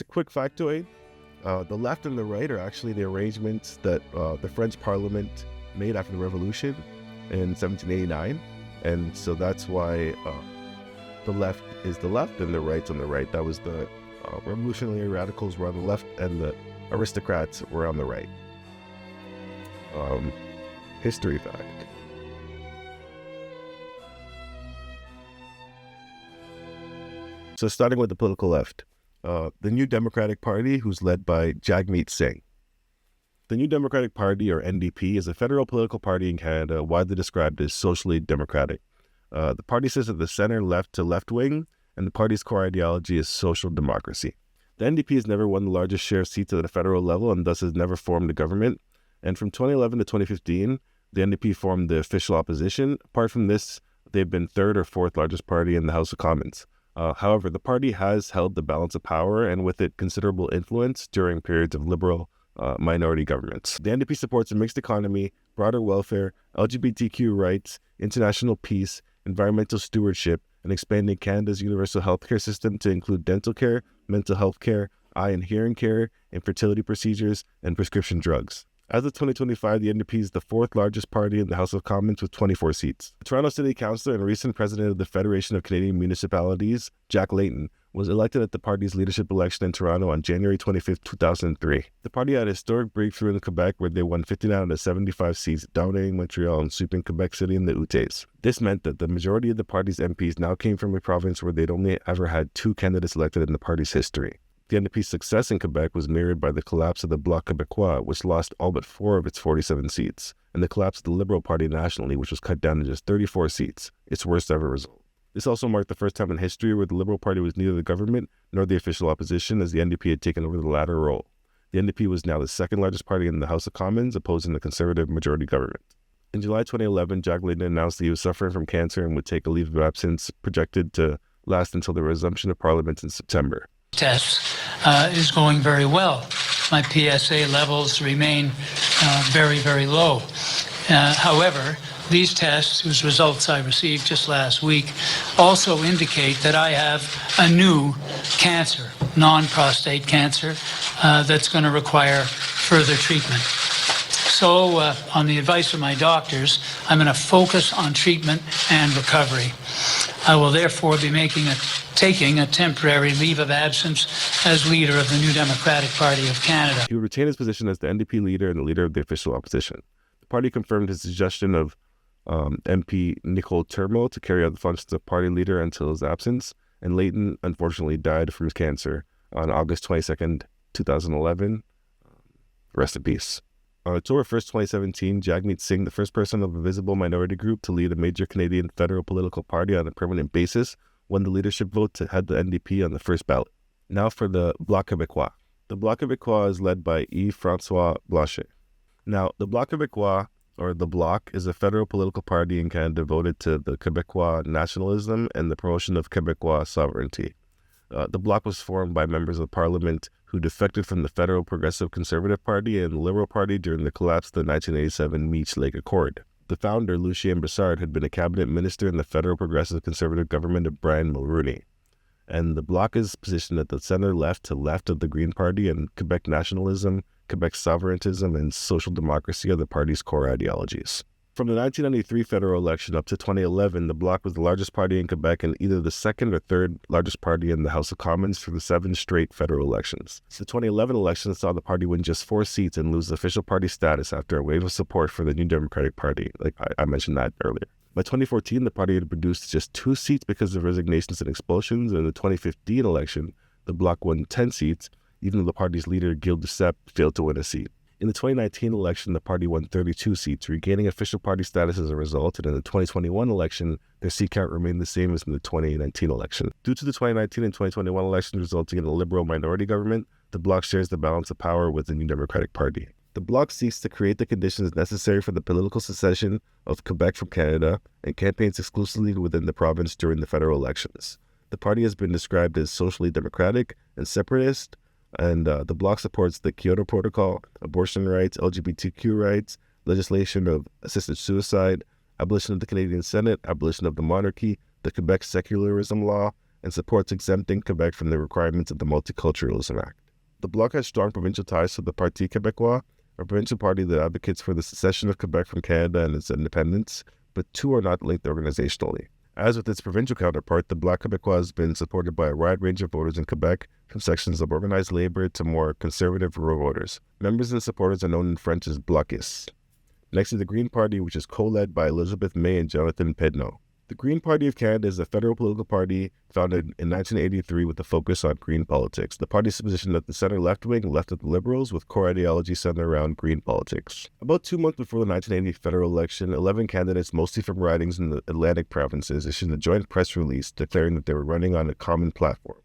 Just a quick factoid. The left and the right are actually the arrangements that the French Parliament made after the Revolution in 1789. And so that's why the left is the left and the right's on the right. That was the revolutionary radicals were on the left and the aristocrats were on the right. History fact. So starting with the political left, the New Democratic Party, who's led by Jagmeet Singh. The New Democratic Party, or NDP, is a federal political party in Canada widely described as socially democratic. The party sits at the center left to left wing, and the party's core ideology is social democracy. The NDP has never won the largest share of seats at the federal level and thus has never formed a government. And from 2011 to 2015, the NDP formed the official opposition. Apart from this, they've been third or fourth largest party in the House of Commons. However, the party has held the balance of power and with it considerable influence during periods of liberal minority governments. The NDP supports a mixed economy, broader welfare, LGBTQ rights, international peace, environmental stewardship, and expanding Canada's universal healthcare system to include dental care, mental health care, eye and hearing care, infertility procedures, and prescription drugs. As of 2025, the NDP is the fourth largest party in the House of Commons with 24 seats. The Toronto City Councillor and recent president of the Federation of Canadian Municipalities, Jack Layton, was elected at the party's leadership election in Toronto on January 25, 2003. The party had a historic breakthrough in Quebec where they won 59 out of 75 seats, dominating Montreal and sweeping Quebec City and the Utes. This meant that the majority of the party's MPs now came from a province where they'd only ever had two candidates elected in the party's history. The NDP's success in Quebec was mirrored by the collapse of the Bloc Québécois, which lost all but 4 of its 47 seats, and the collapse of the Liberal Party nationally, which was cut down to just 34 seats, its worst ever result. This also marked the first time in history where the Liberal Party was neither the government nor the official opposition, as the NDP had taken over the latter role. The NDP was now the second largest party in the House of Commons, opposing the Conservative majority government. In July 2011, Jack Layton announced that he was suffering from cancer and would take a leave of absence projected to last until the resumption of Parliament in September. Test is going very well. My PSA levels remain very, very low. However, these tests, whose results I received just last week, also indicate that I have a new cancer, non-prostate cancer, that's going to require further treatment. So, on the advice of my doctors, I'm going to focus on treatment and recovery. I will therefore be taking a temporary leave of absence as leader of the New Democratic Party of Canada. He would retain his position as the NDP leader and the leader of the official opposition. The party confirmed his suggestion of MP Nicole Turmo to carry out the functions of party leader until his absence, and Layton unfortunately died from his cancer on August 22nd, 2011. Rest in peace. On October 1st, 2017, Jagmeet Singh, the first person of a visible minority group to lead a major Canadian federal political party on a permanent basis, won the leadership vote to head the NDP on the first ballot. Now for the Bloc Québécois. The Bloc Québécois is led by Yves-François Blanchet. Now, the Bloc Québécois, or the Bloc, is a federal political party in Canada devoted to the Québécois nationalism and the promotion of Québécois sovereignty. The Bloc was formed by members of Parliament who defected from the Federal Progressive Conservative Party and the Liberal Party during the collapse of the 1987 Meech Lake Accord. The founder, Lucien Brassard, had been a cabinet minister in the Federal Progressive Conservative government of Brian Mulroney. And the Bloc is positioned at the center-left to left of the Green Party, and Quebec nationalism, Quebec sovereigntism, and social democracy are the party's core ideologies. From the 1993 federal election up to 2011, the Bloc was the largest party in Quebec and either the second or third largest party in the House of Commons for the 7 straight federal elections. The 2011 election saw the party win just 4 seats and lose official party status after a wave of support for the New Democratic Party, like I mentioned that earlier. By 2014, the party had produced just 2 seats because of resignations and expulsions, and in the 2015 election, the Bloc won 10 seats, even though the party's leader, Gilles Duceppe, failed to win a seat. In the 2019 election, the party won 32 seats, regaining official party status as a result, and in the 2021 election, their seat count remained the same as in the 2019 election. Due to the 2019 and 2021 elections resulting in a Liberal minority government, the Bloc shares the balance of power with the New Democratic Party. The Bloc seeks to create the conditions necessary for the political secession of Quebec from Canada and campaigns exclusively within the province during the federal elections. The party has been described as socially democratic and separatist, and the Bloc supports the Kyoto Protocol, abortion rights, LGBTQ rights, legislation of assisted suicide, abolition of the Canadian Senate, abolition of the monarchy, the Quebec secularism law, and supports exempting Quebec from the requirements of the Multiculturalism Act. The Bloc has strong provincial ties to the Parti Québécois, a provincial party that advocates for the secession of Quebec from Canada and its independence, but two are not linked organizationally. As with its provincial counterpart, the Bloc Québécois has been supported by a wide range of voters in Quebec, from sections of organized labor to more conservative rural voters. Members and supporters are known in French as blocistes. Next is the Green Party, which is co-led by Elizabeth May and Jonathan Pedneau. The Green Party of Canada is a federal political party founded in 1983 with a focus on green politics. The party is positioned at the center left wing, left of the Liberals, with core ideology centered around green politics. About 2 months before the 1980 federal election, 11 candidates, mostly from ridings in the Atlantic provinces, issued a joint press release declaring that they were running on a common platform.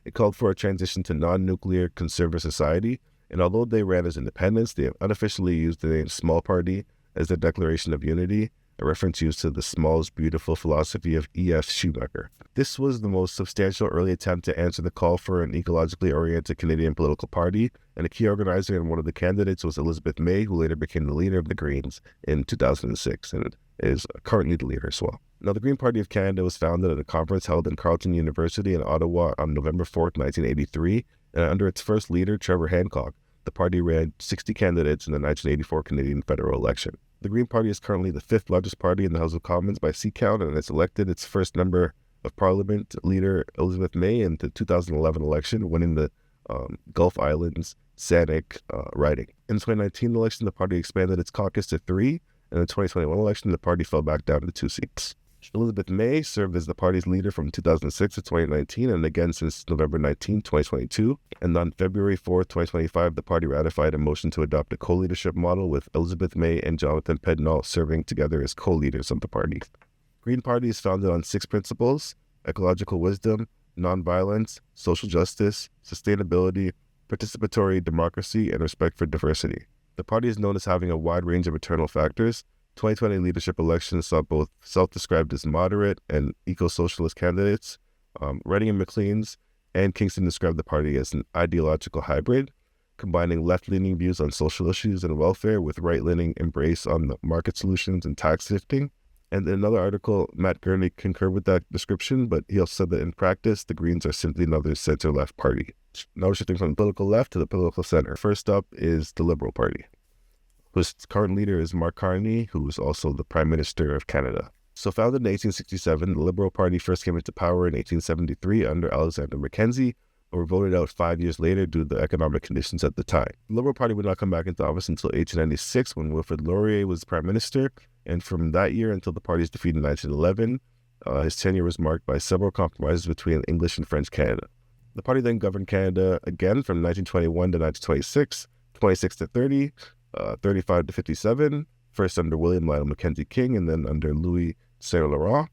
It called for a transition to non-nuclear conservative society, and although they ran as independents, they unofficially used the name Small Party as their declaration of unity, a reference used to the small is beautiful philosophy of E.F. Schumacher. This was the most substantial early attempt to answer the call for an ecologically oriented Canadian political party, and a key organizer and one of the candidates was Elizabeth May, who later became the leader of the Greens in 2006 and is currently the leader as well. Now, the Green Party of Canada was founded at a conference held in Carleton University in Ottawa on November 4th, 1983, and under its first leader, Trevor Hancock, the party ran 60 candidates in the 1984 Canadian federal election. The Green Party is currently the fifth largest party in the House of Commons by seat count, and it's elected its first member of Parliament, leader Elizabeth May, in the 2011 election, winning the Gulf Islands Saanich riding. In the 2019 election, the party expanded its caucus to 3, and in the 2021 election, the party fell back down to 2 seats. Elizabeth May served as the party's leader from 2006 to 2019 and again since November 19, 2022. And on February 4, 2025, the party ratified a motion to adopt a co-leadership model with Elizabeth May and Jonathan Pedneau serving together as co-leaders of the party. Green Party is founded on 6 principles: ecological wisdom, nonviolence, social justice, sustainability, participatory democracy, and respect for diversity. The party is known as having a wide range of internal factors. 2020 leadership elections saw both self-described as moderate and eco-socialist candidates. Reading and Maclean's and Kingston described the party as an ideological hybrid, combining left-leaning views on social issues and welfare with right-leaning embrace on the market solutions and tax shifting. And in another article, Matt Gurney concurred with that description, but he also said that in practice, the Greens are simply another center-left party. Now we're shifting from the political left to the political center. First up is the Liberal Party, whose current leader is Mark Carney, who is also the Prime Minister of Canada. So founded in 1867, the Liberal Party first came into power in 1873 under Alexander Mackenzie, but were voted out 5 years later due to the economic conditions at the time. The Liberal Party would not come back into office until 1896 when Wilfrid Laurier was Prime Minister, and from that year until the party's defeat in 1911, his tenure was marked by several compromises between English and French Canada. The party then governed Canada again from 1921 to 1926, 26 to 30, 35 to 57, first under William Lionel Mackenzie King and then under Louis Saint Laurent,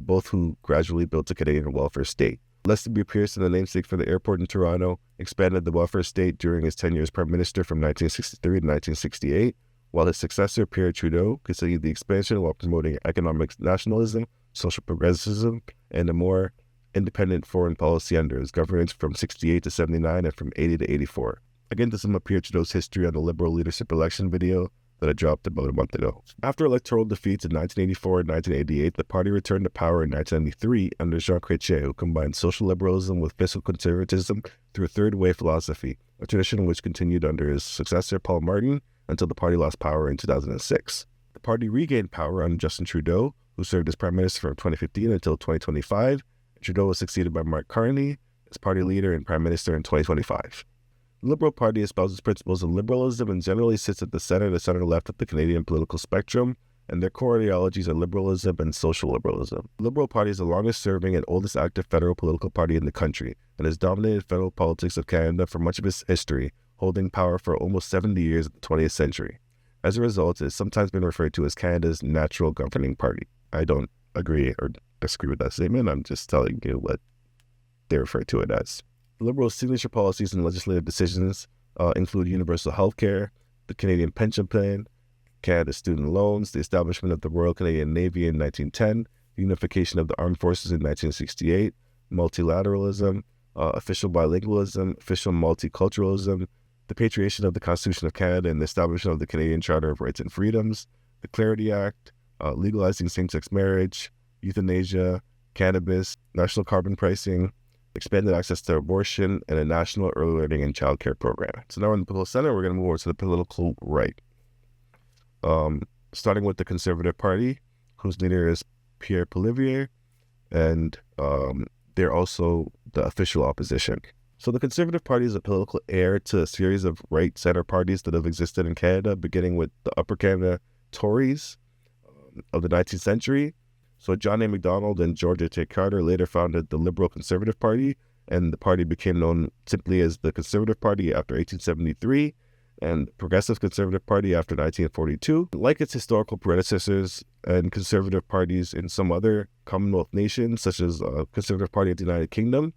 both who gradually built a Canadian welfare state. Lester B. Pearson, the namesake for the airport in Toronto, expanded the welfare state during his tenure as Prime Minister from 1963 to 1968, while his successor, Pierre Trudeau, continued the expansion while promoting economic nationalism, social progressivism, and a more independent foreign policy under his governance from 68 to 79 and from 80 to 84. Again, to sum up Pierre Trudeau's history on the Liberal leadership election video that I dropped about a month ago. After electoral defeats in 1984 and 1988, the party returned to power in 1993 under Jean Chrétien, who combined social liberalism with fiscal conservatism through a third-way philosophy, a tradition which continued under his successor, Paul Martin, until the party lost power in 2006. The party regained power under Justin Trudeau, who served as Prime Minister from 2015 until 2025. Trudeau was succeeded by Mark Carney as party leader and Prime Minister in 2025. The Liberal Party espouses principles of liberalism and generally sits at the center-left of the Canadian political spectrum, and their core ideologies are liberalism and social liberalism. The Liberal Party is the longest-serving and oldest active federal political party in the country and has dominated federal politics of Canada for much of its history, holding power for almost 70 years in the 20th century. As a result, it has sometimes been referred to as Canada's natural governing party. I don't agree or disagree with that statement. I'm just telling you what they refer to it as. The Liberals' signature policies and legislative decisions include universal health care, the Canadian Pension Plan, Canada's student loans, the establishment of the Royal Canadian Navy in 1910, the unification of the armed forces in 1968, multilateralism, official bilingualism, official multiculturalism, the patriation of the Constitution of Canada and the establishment of the Canadian Charter of Rights and Freedoms, the Clarity Act, legalizing same-sex marriage, euthanasia, cannabis, national carbon pricing, expanded access to abortion, and a national early learning and childcare program. So now in the political center, we're going to move over to the political right. Starting with the Conservative Party, whose leader is Pierre Poilievre, and they're also the official opposition. So the Conservative Party is a political heir to a series of right-center parties that have existed in Canada, beginning with the Upper Canada Tories of the 19th century. So John A. Macdonald and George A. Carter later founded the Liberal Conservative Party, and the party became known simply as the Conservative Party after 1873, and Progressive Conservative Party after 1942. Like its historical predecessors and conservative parties in some other Commonwealth nations, such as Conservative Party of the United Kingdom,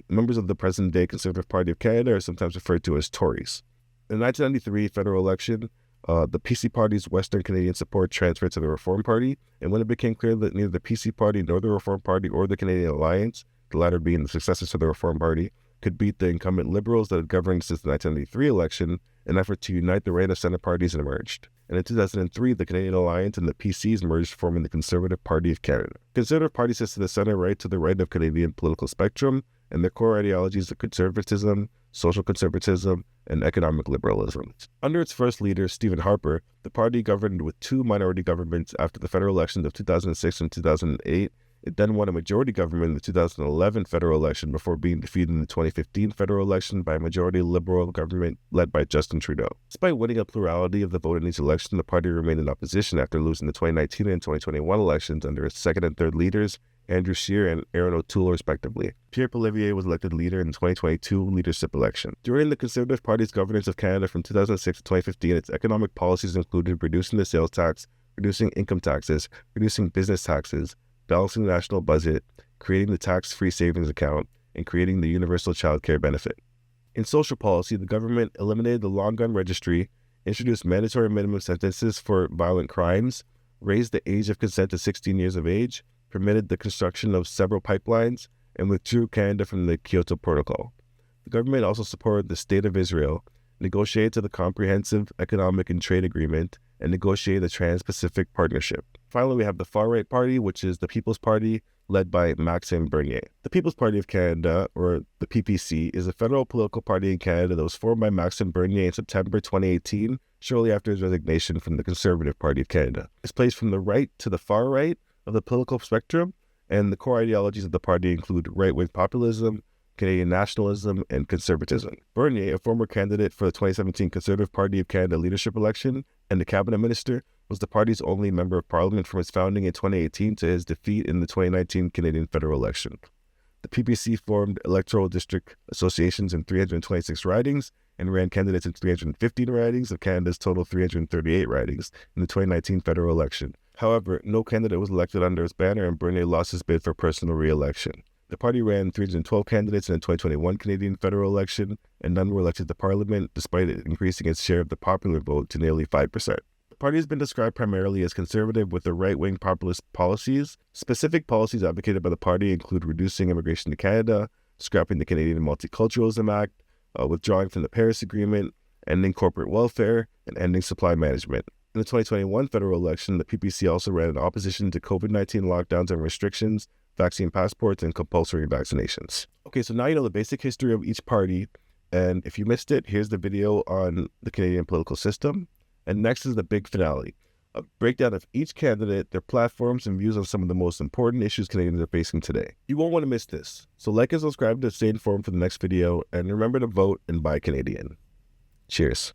members of the present-day Conservative Party of Canada are sometimes referred to as Tories. In the 1993 federal election, the PC Party's Western Canadian support transferred to the Reform Party, and when it became clear that neither the PC Party nor the Reform Party or the Canadian Alliance, the latter being the successors to the Reform Party, could beat the incumbent Liberals that had governed since the 1993 election, an effort to unite the right of center parties emerged. And in 2003, the Canadian Alliance and the PCs merged, forming the Conservative Party of Canada. The Conservative Party sits to the center right to the right of Canadian political spectrum, and their core ideologies are conservatism, social conservatism, and economic liberalism. Under its first leader, Stephen Harper, the party governed with two minority governments after the federal elections of 2006 and 2008. It then won a majority government in the 2011 federal election before being defeated in the 2015 federal election by a majority Liberal government led by Justin Trudeau. Despite winning a plurality of the vote in each election, the party remained in opposition after losing the 2019 and 2021 elections under its second and third leaders, Andrew Scheer and Aaron O'Toole, respectively. Pierre Poilievre was elected leader in the 2022 leadership election. During the Conservative Party's governance of Canada from 2006 to 2015, its economic policies included reducing the sales tax, reducing income taxes, reducing business taxes, balancing the national budget, creating the tax-free savings account, and creating the universal child care benefit. In social policy, the government eliminated the long gun registry, introduced mandatory minimum sentences for violent crimes, raised the age of consent to 16 years of age, permitted the construction of several pipelines, and withdrew Canada from the Kyoto Protocol. The government also supported the State of Israel, negotiated the Comprehensive Economic and Trade Agreement, and negotiated the Trans-Pacific Partnership. Finally, we have the far-right party, which is the People's Party, led by Maxime Bernier. The People's Party of Canada, or the PPC, is a federal political party in Canada that was formed by Maxime Bernier in September 2018, shortly after his resignation from the Conservative Party of Canada. It's placed from the right to the far right of the political spectrum, and the core ideologies of the party include right-wing populism, Canadian nationalism, and conservatism. Bernier, a former candidate for the 2017 Conservative Party of Canada leadership election and a cabinet minister, was the party's only member of parliament from its founding in 2018 to his defeat in the 2019 Canadian federal election. The PPC formed electoral district associations in 326 ridings and ran candidates in 315 ridings of Canada's total 338 ridings in the 2019 federal election. However, no candidate was elected under its banner, and Bernier lost his bid for personal re-election. The party ran 312 candidates in the 2021 Canadian federal election, and none were elected to parliament, despite it increasing its share of the popular vote to nearly 5%. The party has been described primarily as conservative with the right-wing populist policies. Specific policies advocated by the party include reducing immigration to Canada, scrapping the Canadian Multiculturalism Act, withdrawing from the Paris Agreement, ending corporate welfare, and ending supply management. In the 2021 federal election, the PPC also ran in opposition to COVID-19 lockdowns and restrictions, vaccine passports, and compulsory vaccinations. Okay, so now you know the basic history of each party, and if you missed it, here's the video on the Canadian political system. And next is the big finale, a breakdown of each candidate, their platforms, and views on some of the most important issues Canadians are facing today. You won't want to miss this, so like and subscribe to stay informed for the next video, and remember to vote and buy Canadian. Cheers.